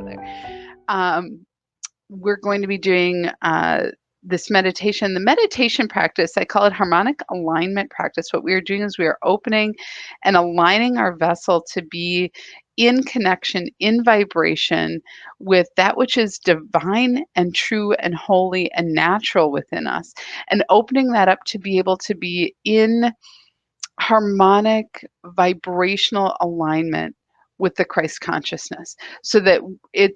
other. We're going to be doing this meditation. The meditation practice, I call it Harmonic Alignment Practice. What we are doing is we are opening and aligning our vessel to be in connection, in vibration with that which is divine and true and holy and natural within us, and opening that up to be able to be in harmonic vibrational alignment with the Christ consciousness, so that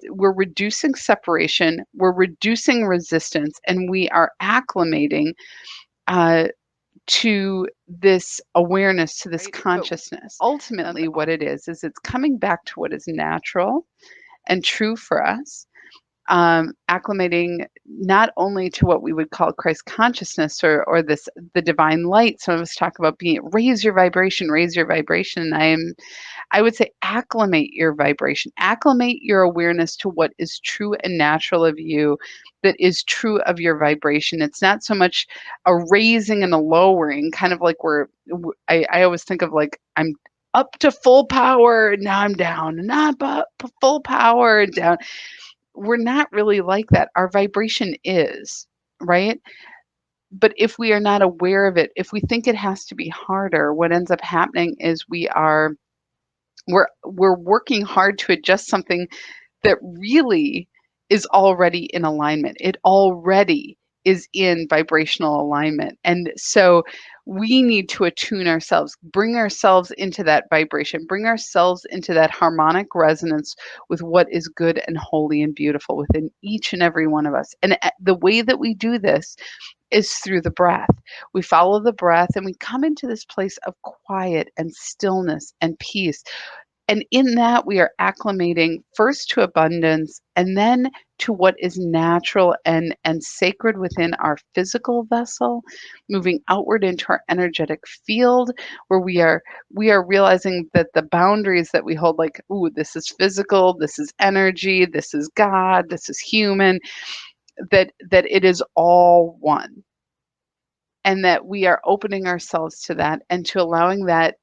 we're reducing separation, we're reducing resistance, and we are acclimating to this awareness, to this consciousness. Ultimately, what it is it's coming back to what is natural and true for us, acclimating not only to what we would call Christ consciousness, or this the divine light. Some of us talk about raise your vibration, raise your vibration. I would say acclimate your vibration, acclimate your awareness to what is true and natural of you, that is true of your vibration. It's not so much a raising and a lowering, kind of like I always think of like I'm up to full power, now I'm down, and now I'm up to full power and down. We're not really like that. Our vibration is, right? But if we are not aware of it, if we think it has to be harder, what ends up happening is we're working hard to adjust something that really is already in alignment. It already is in vibrational alignment. And so we need to attune ourselves, bring ourselves into that vibration, bring ourselves into that harmonic resonance with what is good and holy and beautiful within each and every one of us. And the way that we do this is through the breath. We follow the breath and we come into this place of quiet and stillness and peace. And in that, we are acclimating first to abundance, and then to what is natural and sacred within our physical vessel, moving outward into our energetic field, where we are realizing that the boundaries that we hold, like, ooh, this is physical, this is energy, this is God, this is human, that it is all one. And that we are opening ourselves to that, and to allowing that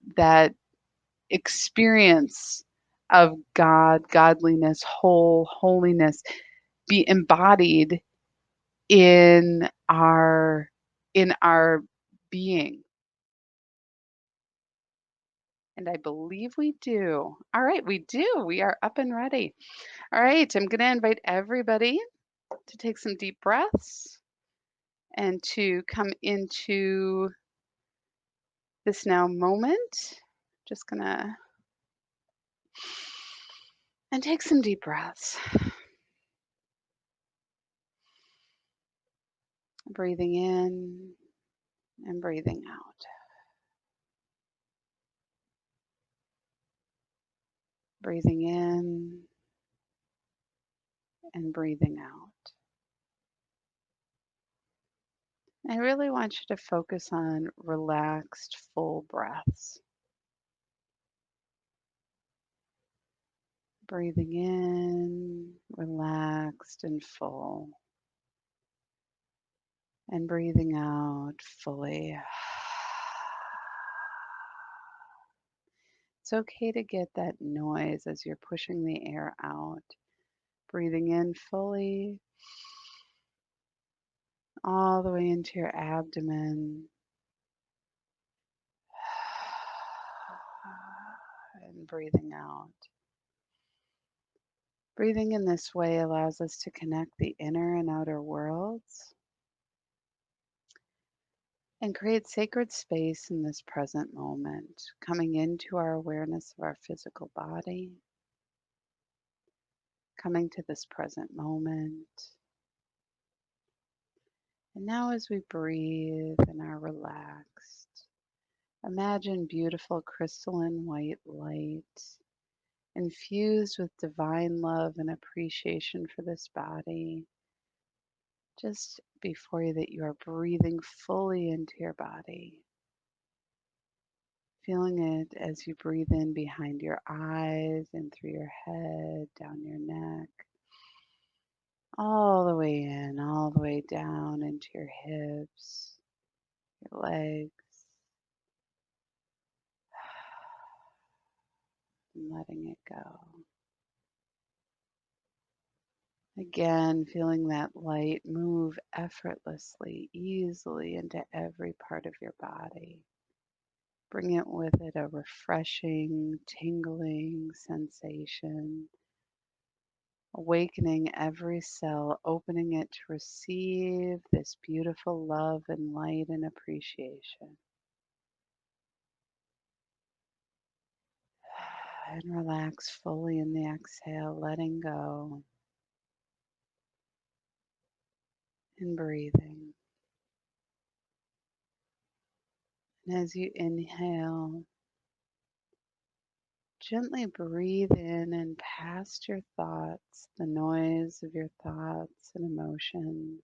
experience of God, godliness, holiness be embodied in our being. And I believe we do. All right, we do. We are up and ready. All right, I'm going to invite everybody to take some deep breaths and to come into this now moment. Just going to and take some deep breaths. Breathing in and breathing out. Breathing in and breathing out. I really want you to focus on relaxed, full breaths. Breathing in, relaxed and full. And breathing out fully. It's okay to get that noise as you're pushing the air out. Breathing in fully, all the way into your abdomen. And breathing out. Breathing in this way allows us to connect the inner and outer worlds and create sacred space in this present moment, coming into our awareness of our physical body, coming to this present moment. And now as we breathe and are relaxed, imagine beautiful crystalline white light infused with divine love and appreciation for this body, just before you, that you are breathing fully into your body. Feeling it as you breathe in behind your eyes and through your head, down your neck, all the way in, all the way down into your hips, your legs, and letting it go. Again, feeling that light move effortlessly, easily into every part of your body. Bring it with it a refreshing, tingling sensation, awakening every cell, opening it to receive this beautiful love and light and appreciation. And relax fully in the exhale, letting go and breathing. And as you inhale, gently breathe in and past your thoughts, the noise of your thoughts and emotions.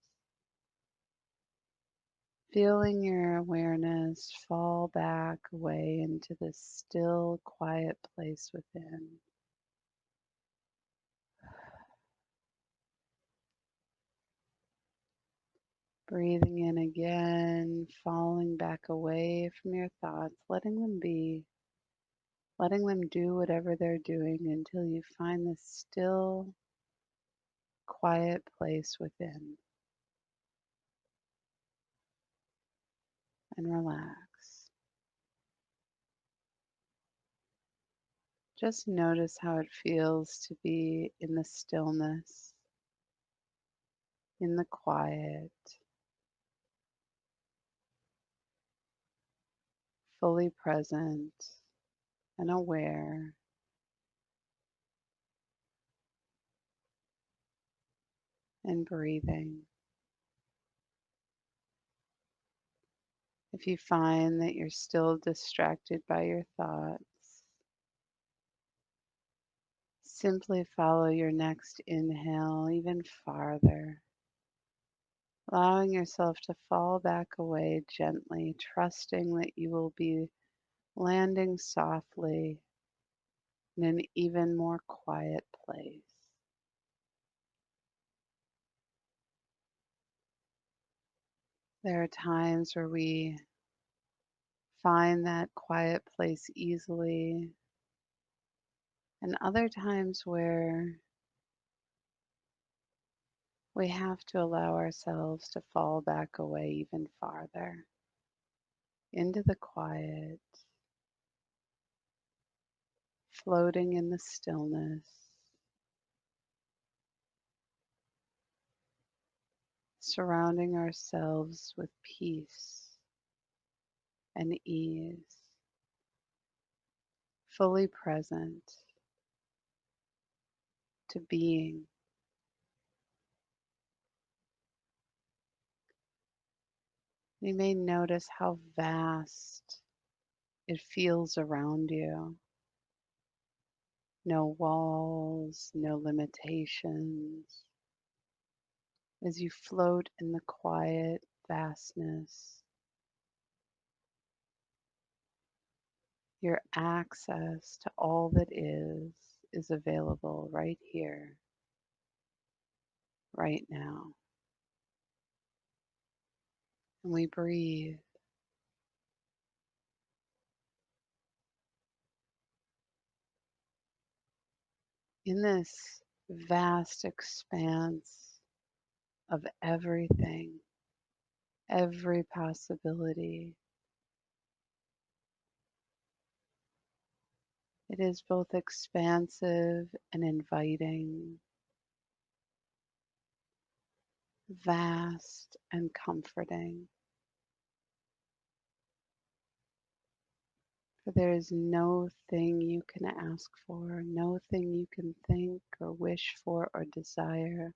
Feeling your awareness fall back away into this still, quiet place within. Breathing in again, falling back away from your thoughts, letting them be, letting them do whatever they're doing until you find this still, quiet place within. And relax. Just notice how it feels to be in the stillness, in the quiet, fully present and aware, and breathing. If you find that you're still distracted by your thoughts, simply follow your next inhale even farther, allowing yourself to fall back away gently, trusting that you will be landing softly in an even more quiet place. There are times where we find that quiet place easily, and other times where we have to allow ourselves to fall back away even farther into the quiet, floating in the stillness, surrounding ourselves with peace and ease, fully present to being. You may notice how vast it feels around you. No walls, no limitations. As you float in the quiet vastness, your access to all that is available right here, right now. And we breathe in this vast expanse of everything, every possibility. It is both expansive and inviting, vast and comforting. For there is no thing you can ask for, no thing you can think or wish for or desire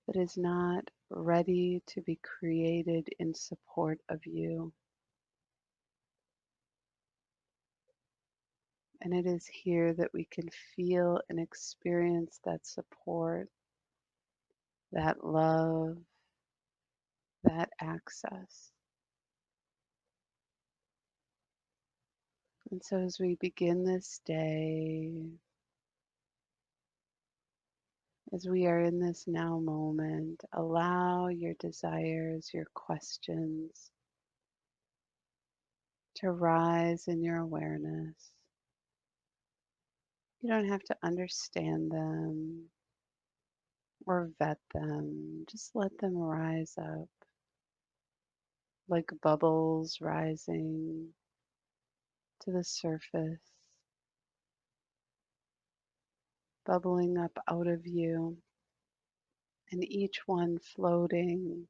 that is not ready to be created in support of you. And it is here that we can feel and experience that support, that love, that access. And so as we begin this day, as we are in this now moment, allow your desires, your questions to rise in your awareness. You don't have to understand them or vet them. Just let them rise up like bubbles rising to the surface, bubbling up out of you, and each one floating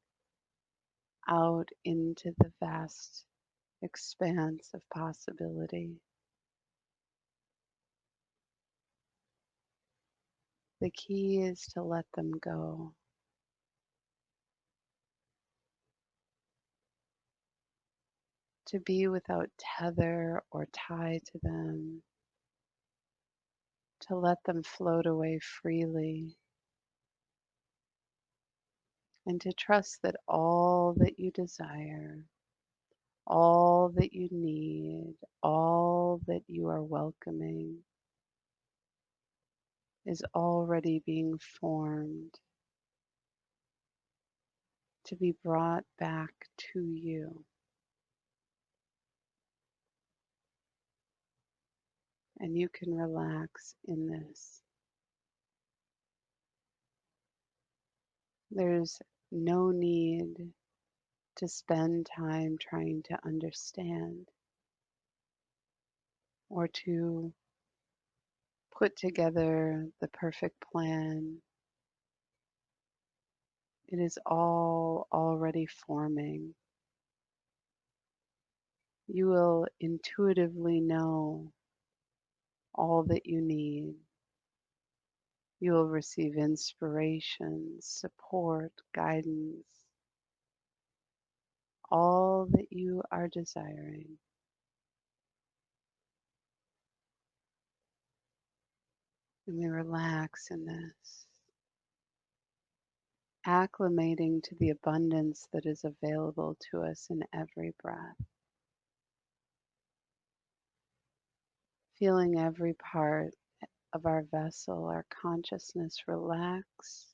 out into the vast expanse of possibility. The key is to let them go, to be without tether or tie to them, to let them float away freely, and to trust that all that you desire, all that you need, all that you are welcoming is already being formed to be brought back to you. And you can relax in this. There's no need to spend time trying to understand or to put together the perfect plan. It is all already forming. You will intuitively know all that you need. You will receive inspiration, support, guidance, all that you are desiring. And we relax in this, acclimating to the abundance that is available to us in every breath, feeling every part of our vessel, our consciousness relax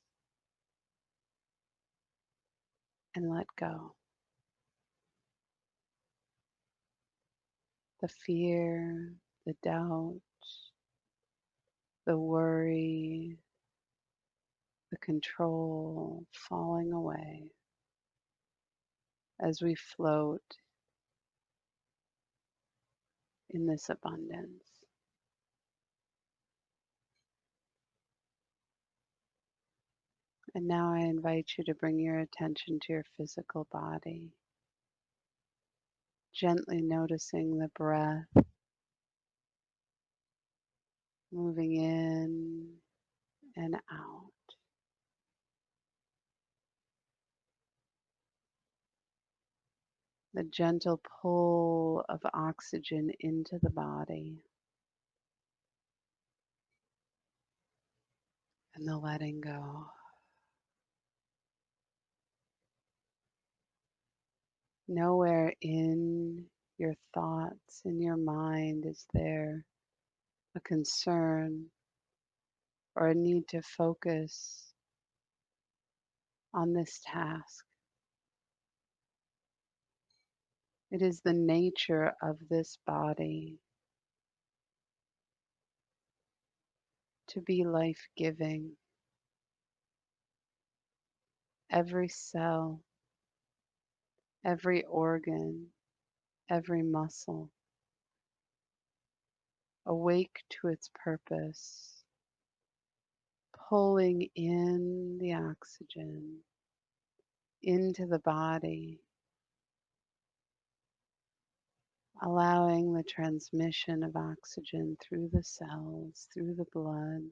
and let go. The fear, the doubt, the worry, the control falling away as we float in this abundance. And now I invite you to bring your attention to your physical body, gently noticing the breath moving in and out. The gentle pull of oxygen into the body and the letting go. Nowhere in your thoughts, in your mind, is there a concern or a need to focus on this task. It is the nature of this body to be life-giving. Every cell, every organ, every muscle, awake to its purpose, pulling in the oxygen into the body, allowing the transmission of oxygen through the cells, through the blood,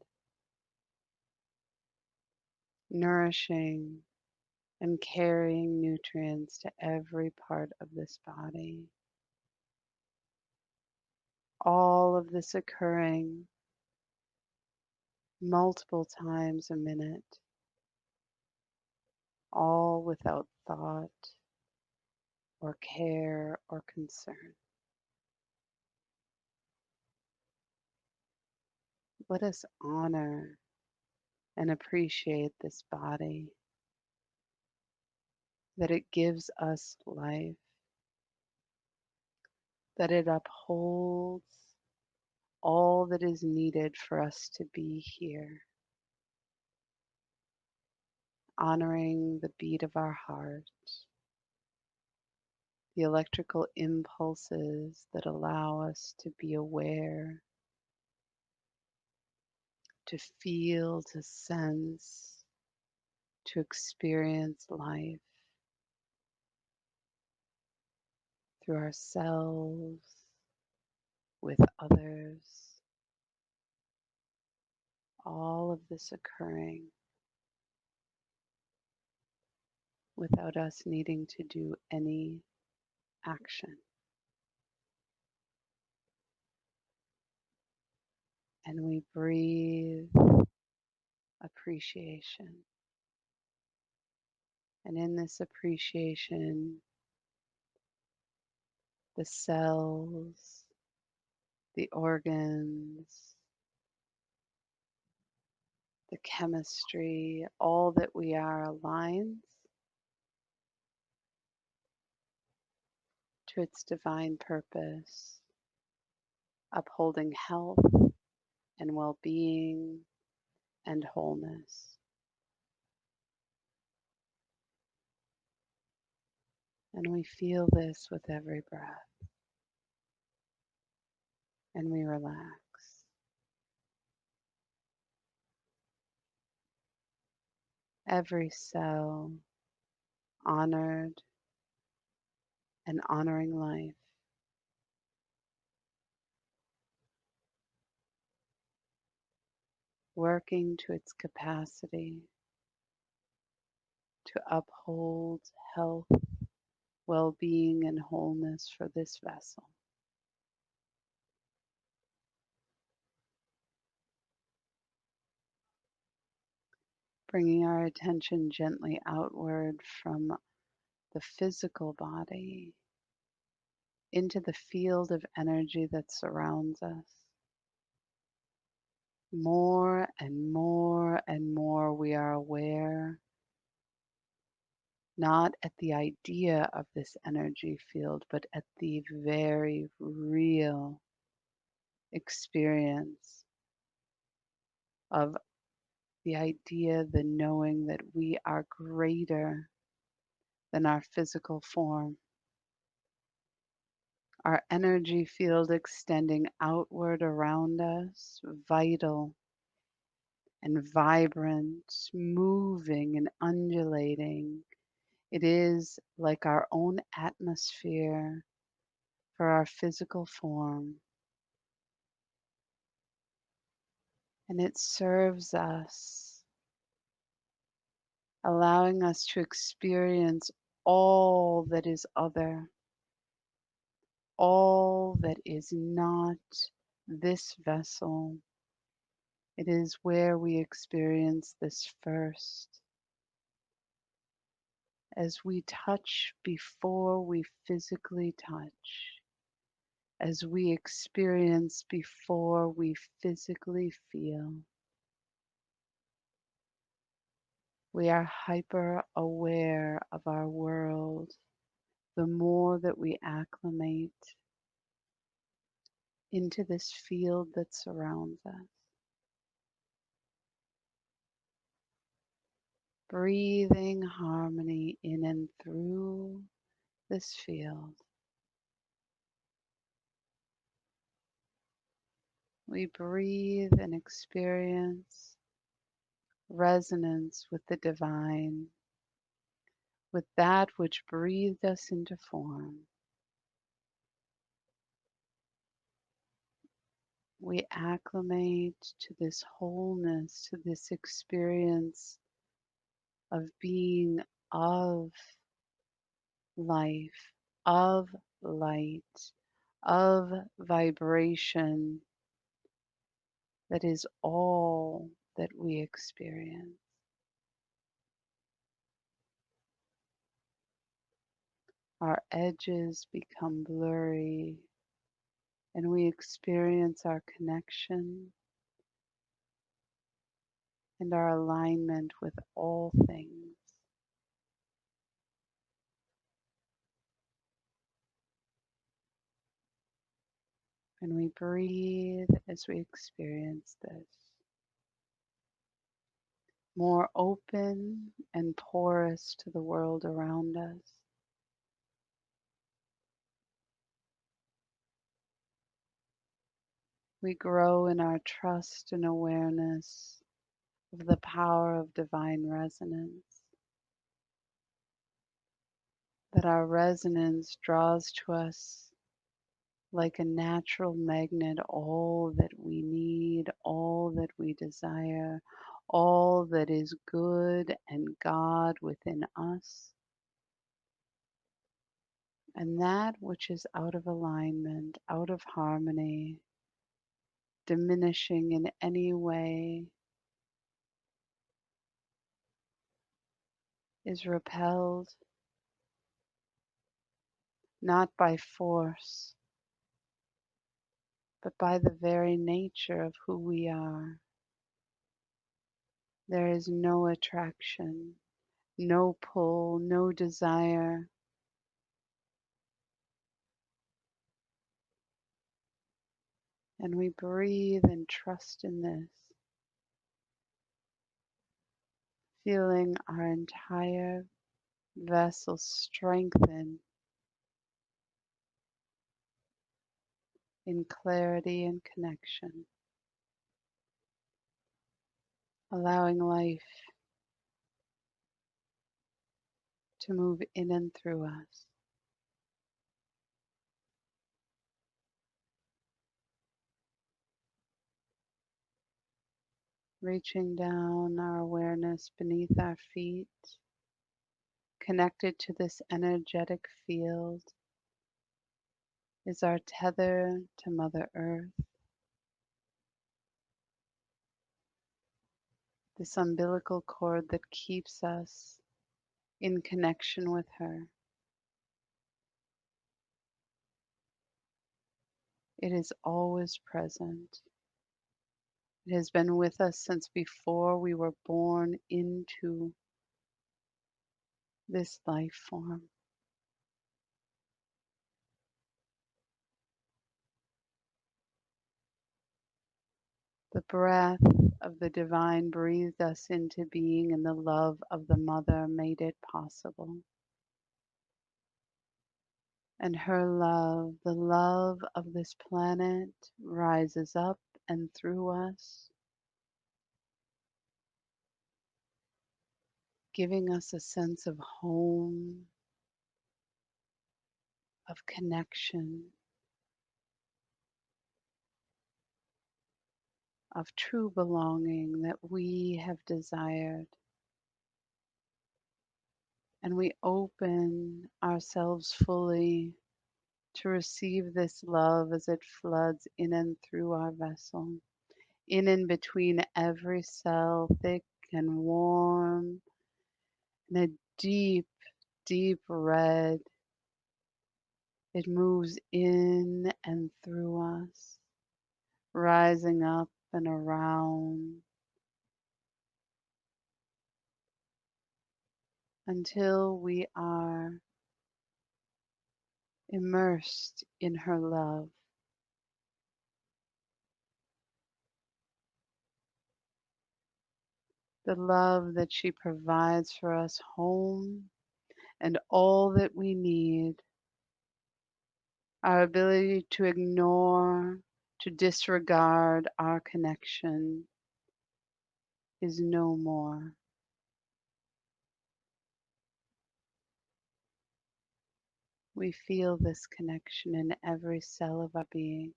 nourishing and carrying nutrients to every part of this body. All of this occurring multiple times a minute, all without thought or care or concern. Let us honor and appreciate this body, that it gives us life, that it upholds all that is needed for us to be here, honoring the beat of our heart, the electrical impulses that allow us to be aware, to feel, to sense, to experience life through ourselves, with others, all of this occurring without us needing to do any action. And we breathe appreciation. And in this appreciation, the cells, the organs, the chemistry, all that we are aligns to its divine purpose, upholding health and well-being and wholeness. And we feel this with every breath, and we relax. Every cell honored and honoring life, working to its capacity to uphold health, well-being, and wholeness for this vessel. Bringing our attention gently outward from the physical body into the field of energy that surrounds us. More and more and more we are aware, not at the idea of this energy field, but at the very real experience of the idea, the knowing that we are greater than our physical form. Our energy field extending outward around us, vital and vibrant, moving and undulating. It is like our own atmosphere for our physical form. And it serves us, allowing us to experience all that is other, all that is not this vessel. It is where we experience this first. As we touch before we physically touch, as we experience before we physically feel, we are hyper aware of our world. The more that we acclimate into this field that surrounds us, breathing harmony in and through this field, we breathe and experience resonance with the divine, with that which breathed us into form. We acclimate to this wholeness, to this experience of being of life, of light, of vibration that is all that we experience. Our edges become blurry and we experience our connection and our alignment with all things. And we breathe as we experience this. More open and porous to the world around us. We grow in our trust and awareness of the power of divine resonance, that our resonance draws to us like a natural magnet all that we need, all that we desire, all that is good and God within us. And that which is out of alignment, out of harmony, diminishing in any way, is repelled not by force, but by the very nature of who we are. There is no attraction, no pull, no desire. And we breathe and trust in this, feeling our entire vessel strengthen in clarity and connection, allowing life to move in and through us. Reaching down our awareness beneath our feet, connected to this energetic field, is our tether to Mother Earth, this umbilical cord that keeps us in connection with her. It is always present. It has been with us since before we were born into this life form. The breath of the divine breathed us into being, and the love of the Mother made it possible. And her love, the love of this planet, rises up and through us, giving us a sense of home, of connection, of true belonging that we have desired. And we open ourselves fully to receive this love as it floods in and through our vessel, in and between every cell, thick and warm, and a deep, deep red. It moves in and through us, rising up and around until we are immersed in her love. The love that she provides for us home and all that we need. Our ability to ignore, to disregard our connection is no more. We feel this connection in every cell of our being,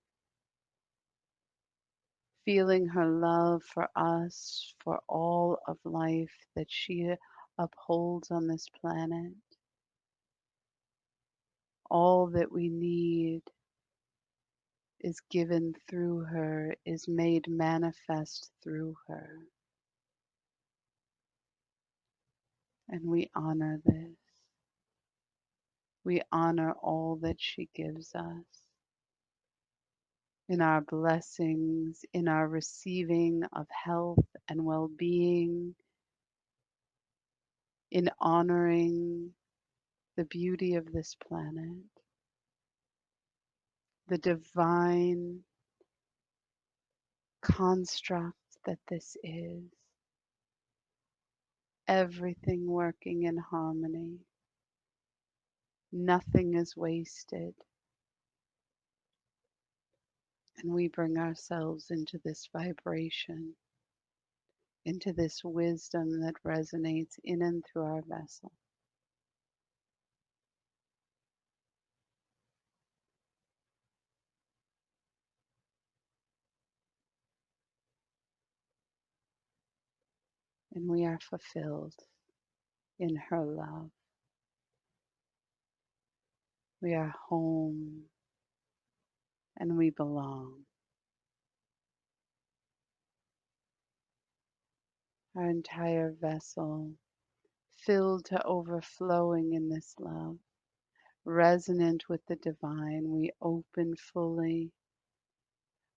feeling her love for us, for all of life that she upholds on this planet. All that we need is given through her, is made manifest through her. And we honor this. We honor all that she gives us. In our blessings, in our receiving of health and well-being, in honoring the beauty of this planet. the divine construct that this is, everything working in harmony, nothing is wasted, and we bring ourselves into this vibration, into this wisdom that resonates in and through our vessel. And we are fulfilled in her love. We are home and we belong. Our entire vessel filled to overflowing in this love, resonant with the divine. We open fully,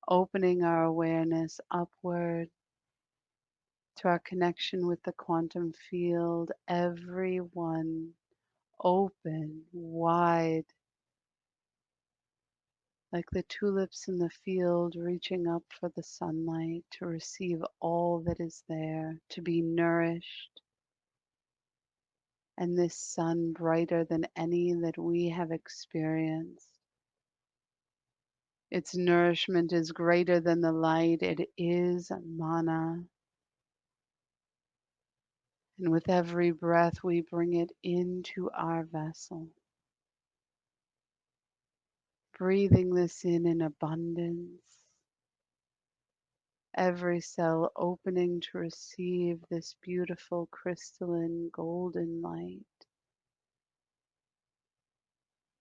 opening our awareness upward to our connection with the quantum field. Everyone open, wide, like the tulips in the field reaching up for the sunlight to receive all that is there, to be nourished. And this sun brighter than any that we have experienced. Its nourishment is greater than the light. It is mana. And with every breath, we bring it into our vessel, breathing this in abundance. Every cell opening to receive this beautiful crystalline golden light,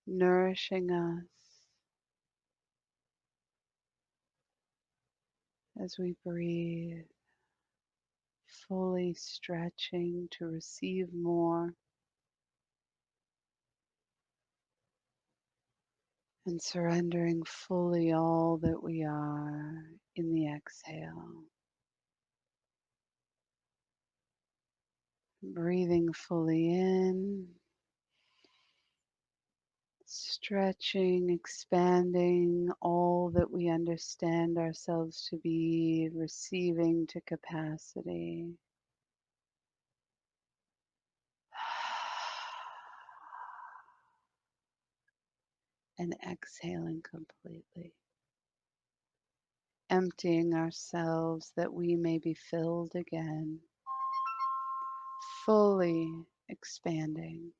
nourishing us as we breathe, fully stretching to receive more and surrendering fully all that we are in the exhale. Breathing fully in, stretching, expanding all that we understand ourselves to be, receiving to capacity. And exhaling completely, emptying ourselves that we may be filled again, fully expanding.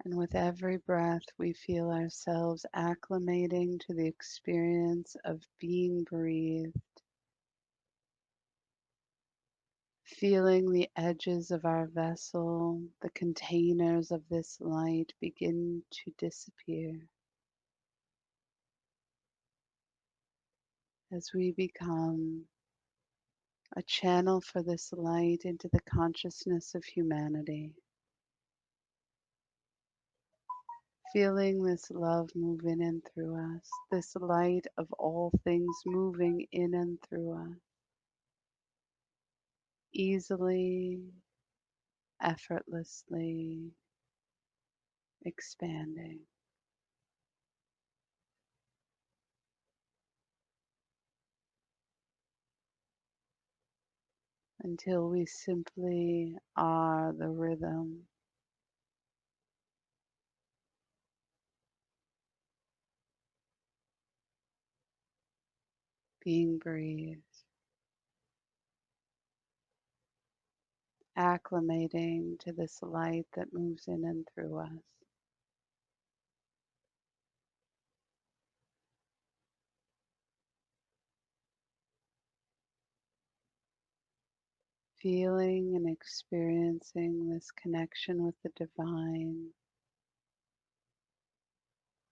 And with every breath, we feel ourselves acclimating to the experience of being breathed, feeling the edges of our vessel, the containers of this light begin to disappear as we become a channel for this light into the consciousness of humanity. Feeling this love move in and through us, this light of all things moving in and through us, easily, effortlessly expanding until we simply are the rhythm, being breathed, acclimating to this light that moves in and through us. Feeling and experiencing this connection with the divine,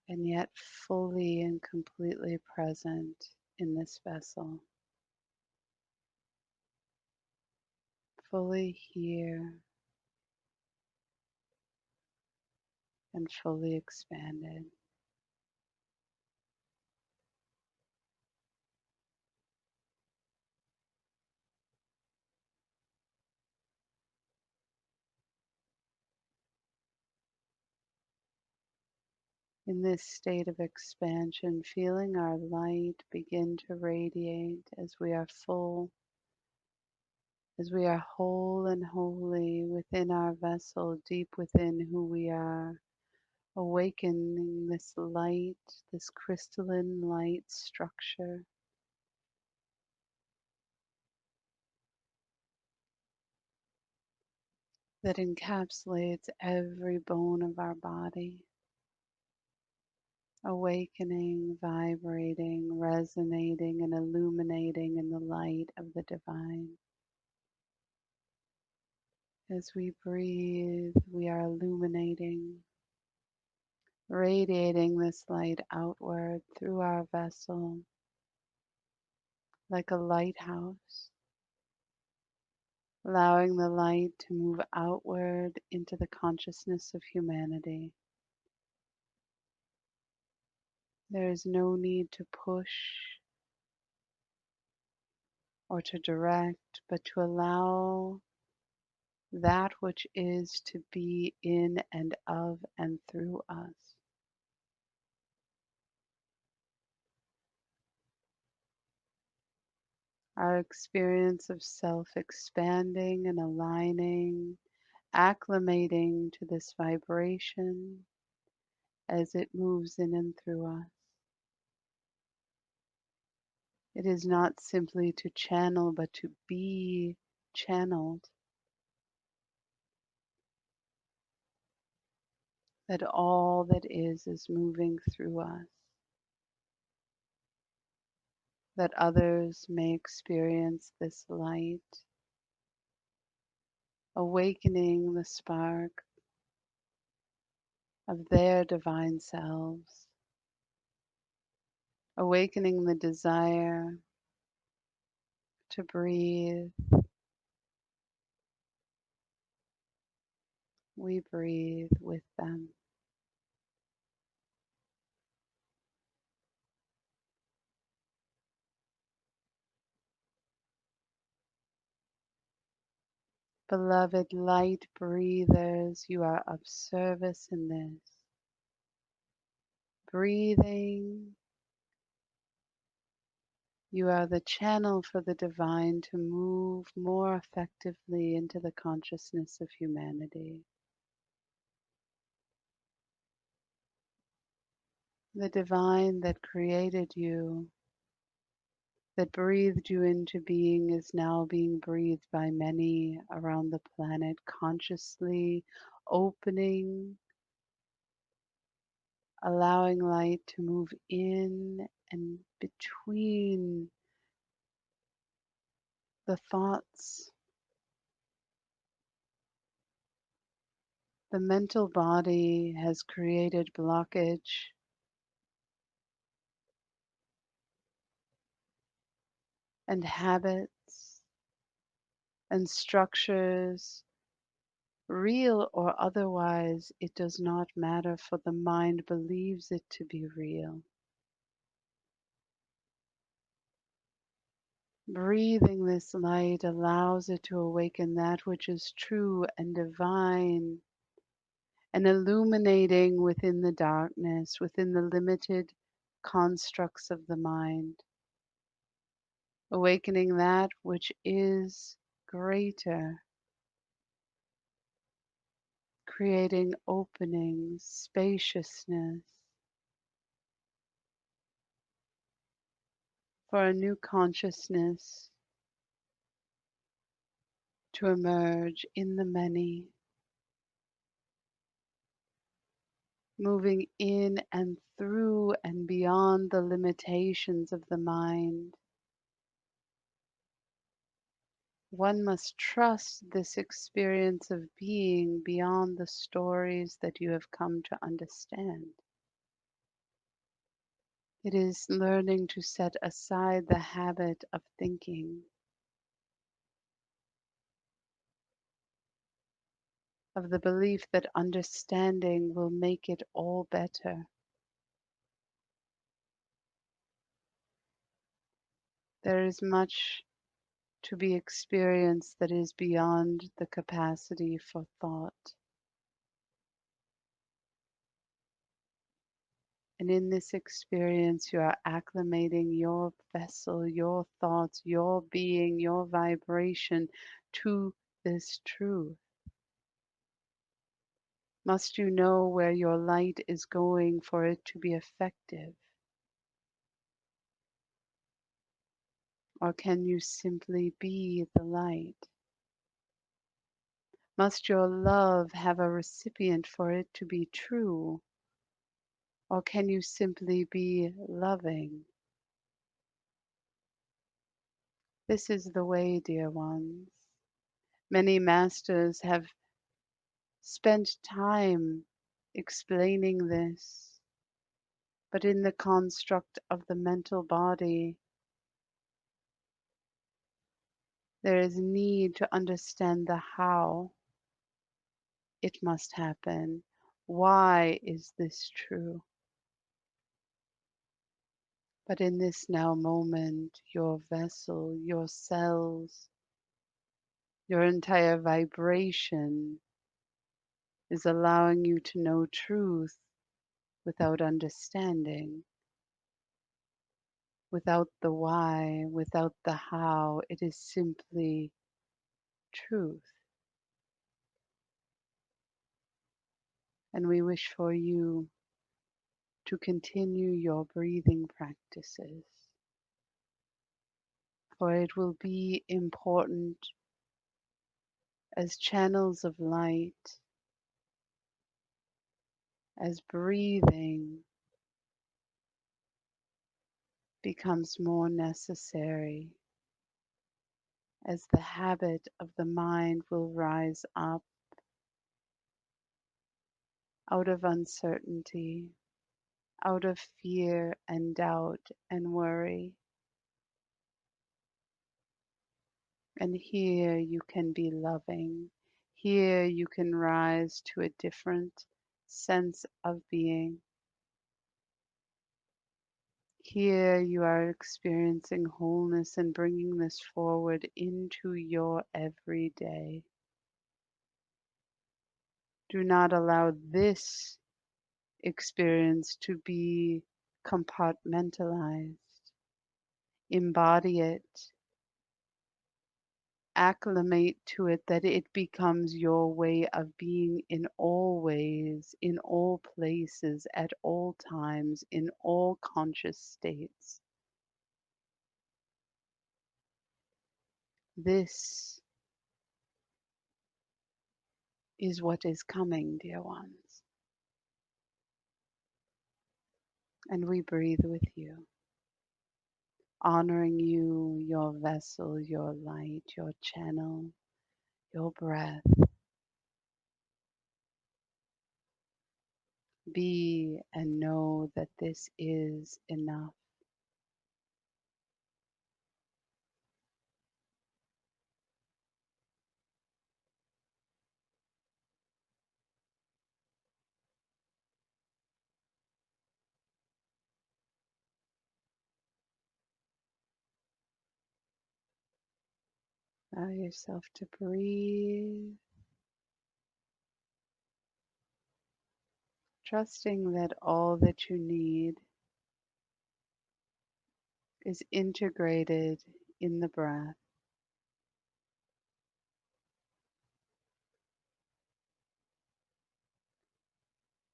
and yet fully and completely present in this vessel, fully here and fully expanded. In this state of expansion, feeling our light begin to radiate as we are full, as we are whole and holy within our vessel, deep within who we are, awakening this light, this crystalline light structure that encapsulates every bone of our body, awakening, vibrating, resonating, and illuminating in the light of the divine. As we breathe, we are illuminating, radiating this light outward through our vessel like a lighthouse, allowing the light to move outward into the consciousness of humanity. There is no need to push or to direct, but to allow that which is to be in and of and through us. Our experience of self expanding and aligning, acclimating to this vibration as it moves in and through us. It is not simply to channel, but to be channeled. That all that is moving through us. That others may experience this light, awakening the spark of their divine selves, awakening the desire to breathe. We breathe with them. Beloved light breathers, you are of service in this. Breathing, you are the channel for the divine to move more effectively into the consciousness of humanity. The divine that created you, that breathed you into being, is now being breathed by many around the planet, consciously opening, allowing light to move in and between the thoughts. The mental body has created blockage and habits and structures, real or otherwise, it does not matter, for the mind believes it to be real. Breathing this light allows it to awaken that which is true and divine and illuminating within the darkness, within the limited constructs of the mind, awakening that which is greater, creating openings, spaciousness for a new consciousness to emerge in the many, moving in and through and beyond the limitations of the mind. One must trust this experience of being beyond the stories that you have come to understand. It is learning to set aside the habit of thinking, of the belief that understanding will make it all better. There is much to be experienced that is beyond the capacity for thought. And in this experience, you are acclimating your vessel, your thoughts, your being, your vibration to this truth. Must you know where your light is going for it to be effective? Or can you simply be the light? Must your love have a recipient for it to be true? Or can you simply be loving? This is the way, dear ones. Many masters have spent time explaining this, but in the construct of the mental body, there is need to understand the how it must happen. Why is this true? But in this now moment, your vessel, your cells, your entire vibration is allowing you to know truth without understanding, without the why, without the how. It is simply truth. And we wish for you to continue your breathing practices, for it will be important as channels of light, as breathing becomes more necessary, as the habit of the mind will rise up out of uncertainty, out of fear and doubt and worry. And here you can be loving. Here you can rise to a different sense of being. Here you are experiencing wholeness and bringing this forward into your everyday. Do not allow this experience to be compartmentalized. Embody it, acclimate to it, that it becomes your way of being in all ways, in all places, at all times, in all conscious states. This is what is coming, dear ones. And we breathe with you, honoring you, your vessel, your light, your channel, your breath. Be and know that this is enough. Allow yourself to breathe, trusting that all that you need is integrated in the breath.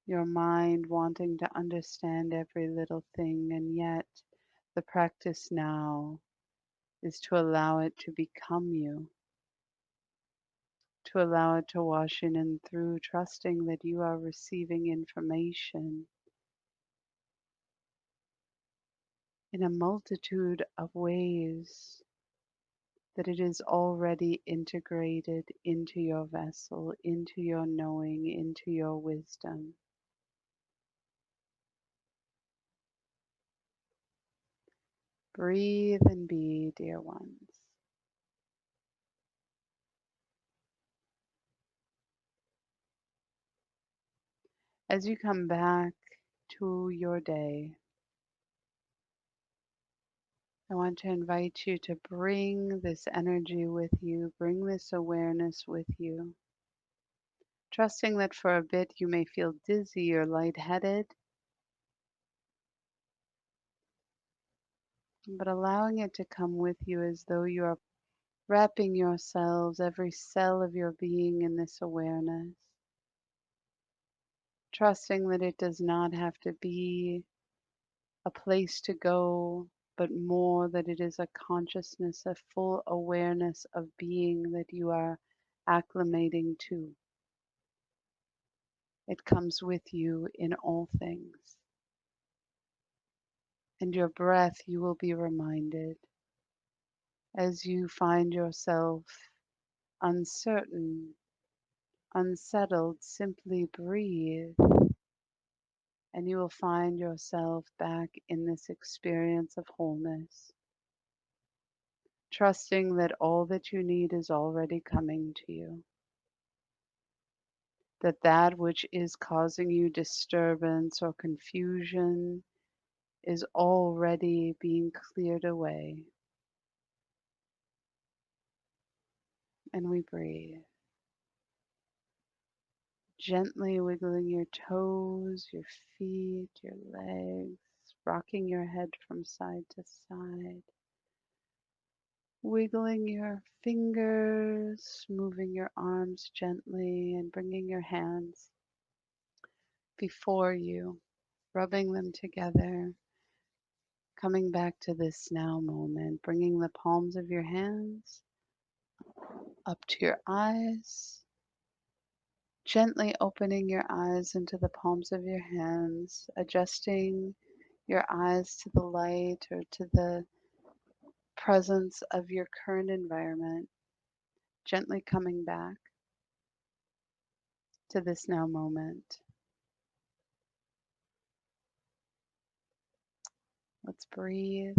Your mind wanting to understand every little thing, and yet the practice now is to allow it to become you, to allow it to wash in and through, trusting that you are receiving information in a multitude of ways, that it is already integrated into your vessel, into your knowing, into your wisdom. Breathe and be, dear ones. As you come back to your day, I want to invite you to bring this energy with you, bring this awareness with you, trusting that for a bit you may feel dizzy or lightheaded. but allowing it to come with you as though you are wrapping yourselves, every cell of your being, in this awareness, trusting that it does not have to be a place to go, but more that it is a consciousness, a full awareness of being that you are acclimating to. It comes with you in all things. And your breath, you will be reminded as you find yourself uncertain, unsettled, simply breathe, and you will find yourself back in this experience of wholeness, trusting that all that you need is already coming to you, that that which is causing you disturbance or confusion is already being cleared away. And we breathe, gently wiggling your toes, your feet, your legs, rocking your head from side to side, wiggling your fingers, moving your arms gently, and bringing your hands before you, rubbing them together, coming back to this now moment, bringing the palms of your hands up to your eyes, gently opening your eyes into the palms of your hands, adjusting your eyes to the light or to the presence of your current environment, gently coming back to this now moment. Let's breathe.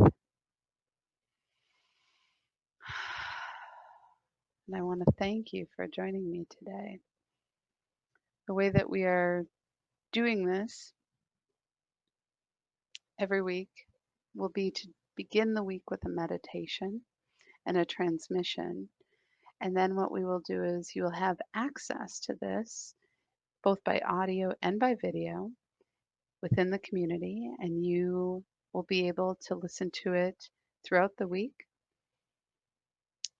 And I want to thank you for joining me today. The way that we are doing this every week will be to begin the week with a meditation and a transmission. And then what we will do is you will have access to this both by audio and by video within the community, and you will be able to listen to it throughout the week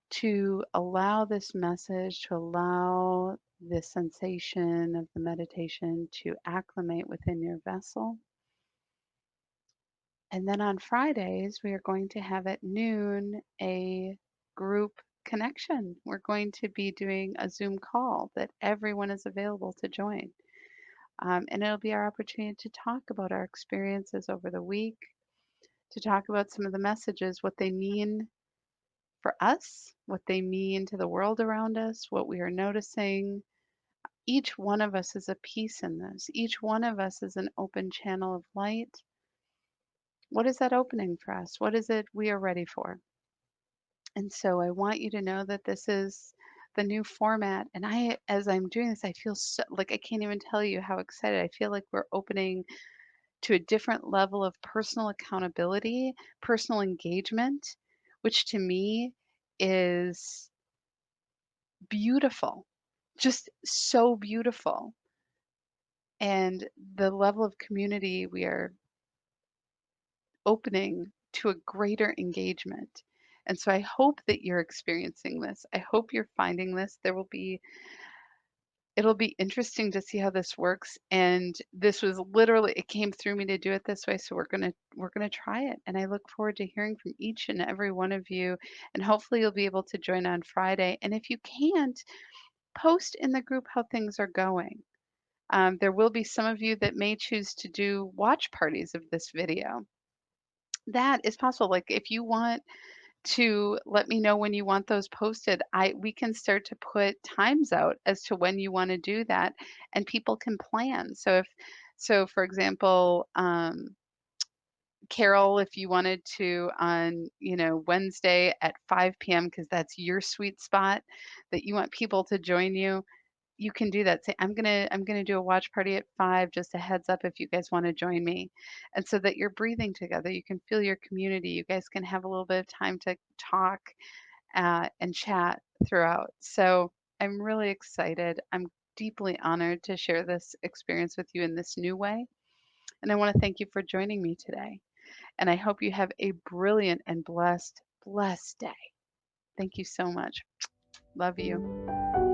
to allow this message, to allow the sensation of the meditation to acclimate within your vessel. And then on Fridays, we are going to have at noon a group connection. We're going to be doing a Zoom call that everyone is available to join. And it'll be our opportunity to talk about our experiences over the week, to talk about some of the messages, what they mean for us, what they mean to the world around us, what we are noticing. Each one of us is a piece in this. Each one of us is an open channel of light. What is that opening for us? What is it we are ready for? And so I want you to know that this is the new format. And as I'm doing this, I feel so like I can't even tell you how excited. I feel like we're opening to a different level of personal accountability, personal engagement, which to me is beautiful, just so beautiful. And the level of community we are opening to a greater engagement. And so I hope that you're experiencing this. I hope you're finding this. It'll be interesting to see how this works. And this was literally, it came through me to do it this way. So we're gonna try it. And I look forward to hearing from each and every one of you. And hopefully you'll be able to join on Friday. And if you can't, post in the group how things are going. There will be some of you that may choose to do watch parties of this video. That is possible. Like if you want to let me know when you want those posted, we can start to put times out as to when you want to do that, and people can plan. So for example, Carol, if you wanted to on Wednesday at 5 p.m. because that's your sweet spot that you want people to join you, you can do that. Say, I'm gonna do a watch party at 5, just a heads up if you guys want to join me. And so that you're breathing together, you can feel your community. You guys can have a little bit of time to talk and chat throughout. So I'm really excited. I'm deeply honored to share this experience with you in this new way. And I want to thank you for joining me today. And I hope you have a brilliant and blessed day. Thank you so much. Love you.